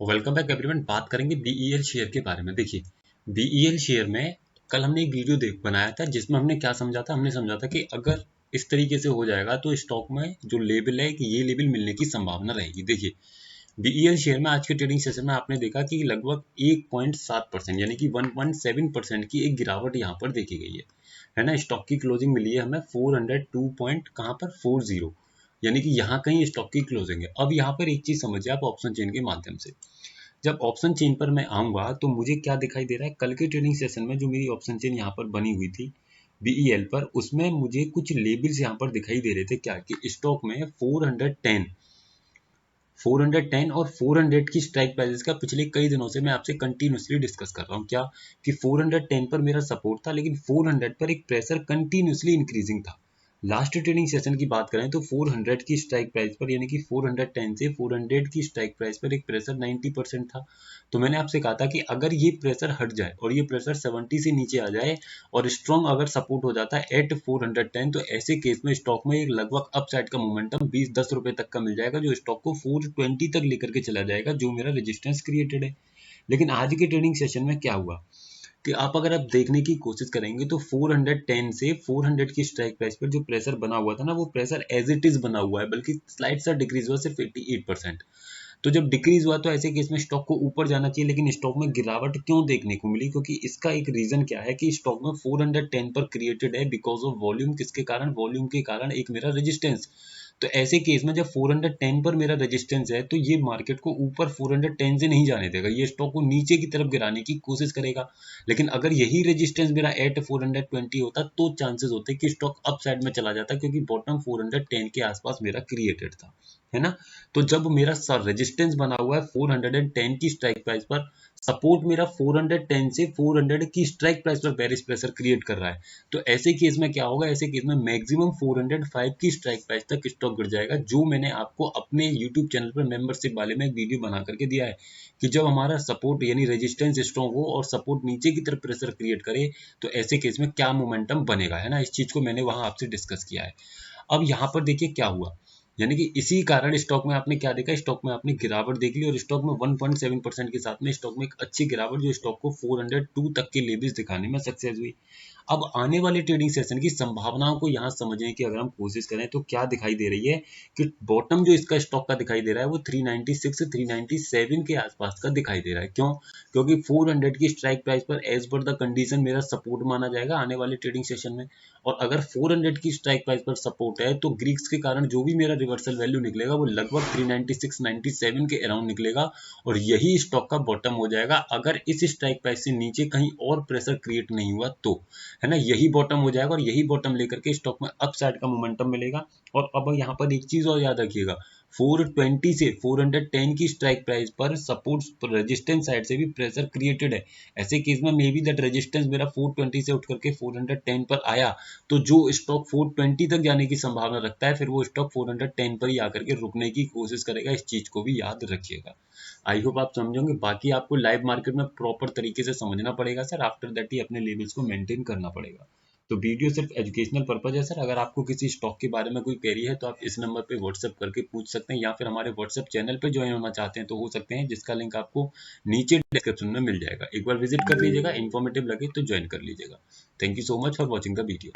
Welcome back everyone. बात करेंगे BEL share के बारे में। देखिए, बीईएल शेयर में कल हमने एक वीडियो बनाया था जिसमें हमने क्या समझा था। हमने समझा था कि अगर इस तरीके से हो जाएगा तो स्टॉक में जो लेवल है कि ये लेवल मिलने की संभावना रहेगी। देखिए, बीईएल शेयर में आज के ट्रेडिंग सेशन में आपने देखा कि लगभग 1.7% यानी कि 1.7% की एक गिरावट यहाँ पर देखी गई है ना। स्टॉक की क्लोजिंग मिली है हमें 402 पॉइंट कहाँ पर 40, यानी कि यहाँ कहीं स्टॉक की क्लोजिंग है। अब यहाँ पर एक चीज समझिए आप ऑप्शन चेन के माध्यम से। जब ऑप्शन चेन पर मैं आऊंगा तो मुझे क्या दिखाई दे रहा है, कल के ट्रेडिंग सेशन में जो मेरी ऑप्शन चेन यहाँ पर बनी हुई थी बीईएल पर, उसमें मुझे कुछ लेबल्स यहाँ पर दिखाई दे रहे थे क्या कि स्टॉक में 410 और 400 की स्ट्राइक प्राइसेस का पिछले कई दिनों से मैं आपसे कंटिन्यूसली डिस्कस कर रहा हूँ क्या कि 410 पर मेरा सपोर्ट था, लेकिन 400 पर एक प्रेशर कंटिन्यूसली इंक्रीजिंग था। लास्ट ट्रेडिंग सेशन की बात करें तो 400 की स्ट्राइक प्राइस पर यानी कि 410 से 400 की स्ट्राइक प्राइस पर एक प्रेशर 90% था। तो मैंने आपसे कहा था कि अगर ये प्रेशर हट जाए और ये प्रेशर 70 से नीचे आ जाए और स्ट्रॉन्ग अगर सपोर्ट हो जाता है एट 410, तो ऐसे केस में स्टॉक में एक लगभग अपसाइड का मोमेंटम 20-10 रुपए तक का मिल जाएगा, जो स्टॉक को 420 तक लेकर के चला जाएगा, जो मेरा रेजिस्टेंस क्रिएटेड है। लेकिन आज के ट्रेडिंग सेशन में क्या हुआ कि अगर आप देखने की कोशिश करेंगे तो 410 से 400 की स्ट्राइक प्राइस पर जो प्रेशर बना हुआ था ना, वो प्रेशर एज इट इज बना हुआ है, बल्कि स्लाइड सा डिक्रीज हुआ सिर्फ 88%। तो जब डिक्रीज हुआ तो ऐसे केस में स्टॉक को ऊपर जाना चाहिए, लेकिन स्टॉक में गिरावट क्यों देखने को मिली? क्योंकि इसका एक रीजन क्या है कि स्टॉक में 410 पर क्रिएटेड है बिकॉज ऑफ वॉल्यूम। किसके कारण? वॉल्यूम के कारण एक मेरा रेजिस्टेंस। तो ऐसे केस में जब 410 पर मेरा रेजिस्टेंस है तो ये मार्केट को ऊपर 410 से नहीं जाने देगा, ये स्टॉक को नीचे की तरफ गिराने की कोशिश करेगा। लेकिन अगर यही रेजिस्टेंस मेरा एट 420 होता तो चांसेस होते कि स्टॉक अप साइड में चला जाता, क्योंकि बॉटम 410 के आसपास मेरा क्रिएटेड था, है ना। तो जब मेरा रेजिस्टेंस बना हुआ है 410 की स्ट्राइक प्राइस पर, सपोर्ट मेरा 410 से 400 की स्ट्राइक प्राइस पर बेरिश प्रेशर क्रिएट कर रहा है, तो ऐसे केस में क्या होगा? ऐसे केस में मैक्सिमम 405 की स्ट्राइक प्राइस तक स्टॉक गिर जाएगा, जो मैंने आपको अपने यूट्यूब चैनल पर मेंबरशिप वाले में एक वीडियो बना करके दिया है कि जब हमारा सपोर्ट यानी रेजिस्टेंस स्ट्रॉन्ग हो और सपोर्ट नीचे की तरफ प्रेशर क्रिएट करे तो ऐसे केस में क्या मोमेंटम बनेगा, है ना। इस चीज को मैंने वहां आपसे डिस्कस किया है। अब यहाँ पर देखिए क्या हुआ, यानी कि इसी कारण स्टॉक में आपने क्या देखा, स्टॉक में आपने गिरावट देख ली और स्टॉक में 1.7% के साथ में स्टॉक में एक अच्छी गिरावट जो स्टॉक को 402 तक के लेवल्स दिखाने में सक्सेस हुई। अब आने वाले ट्रेडिंग सेशन की संभावनाओं को यहाँ समझने की अगर हम कोशिश करें तो क्या दिखाई दे रही है कि बॉटम जो इसका स्टॉक का दिखाई दे रहा है वो 396 397 के आसपास का दिखाई दे रहा है। क्यों? क्योंकि 400 की स्ट्राइक प्राइस पर एज पर द कंडीशन मेरा सपोर्ट माना जाएगा आने वाले ट्रेडिंग सेशन में, और अगर 400 की स्ट्राइक प्राइस पर सपोर्ट है तो ग्रीक्स के कारण जो भी मेरा रिवर्सल वैल्यू निकलेगा वो लगभग 396 97 के अराउंड निकलेगा, और यही स्टॉक का बॉटम हो जाएगा अगर इस स्ट्राइक प्राइस से नीचे कहीं और प्रेशर क्रिएट नहीं हुआ तो, है ना। यही बॉटम हो जाएगा और यही बॉटम लेकर के स्टॉक में अपसाइड का मोमेंटम मिलेगा। और अब यहाँ पर एक चीज और याद रखिएगा, 420 से 410 की स्ट्राइक प्राइस पर सपोर्ट रेजिस्टेंस साइड से भी प्रेशर क्रिएटेड है। ऐसे केस में मे बी दैट रेजिस्टेंस मेरा 420 से उठ करके 410 पर आया तो जो स्टॉक 420 तक जाने की संभावना रखता है, फिर वो स्टॉक 410 पर ही आकर के रुकने की कोशिश करेगा। इस चीज को भी याद रखिएगा। आई होप आप समझोगे। बाकी आपको लाइव मार्केट में प्रॉपर तरीके से समझना पड़ेगा सर, आफ्टर दैट ही अपने लेवल्स को मेंटेन करना पड़ेगा। तो वीडियो सिर्फ एजुकेशनल पर्पज है सर। अगर आपको किसी स्टॉक के बारे में कोई क्वेरी है तो आप इस नंबर पे व्हाट्सएप करके पूछ सकते हैं, या फिर हमारे व्हाट्सएप चैनल पे ज्वाइन होना चाहते हैं तो हो सकते हैं, जिसका लिंक आपको नीचे डिस्क्रिप्शन में मिल जाएगा। एक बार विजिट कर लीजिएगा, इन्फॉर्मेटिव लगे तो ज्वाइन कर लीजिएगा। Thank you so much for watching the video.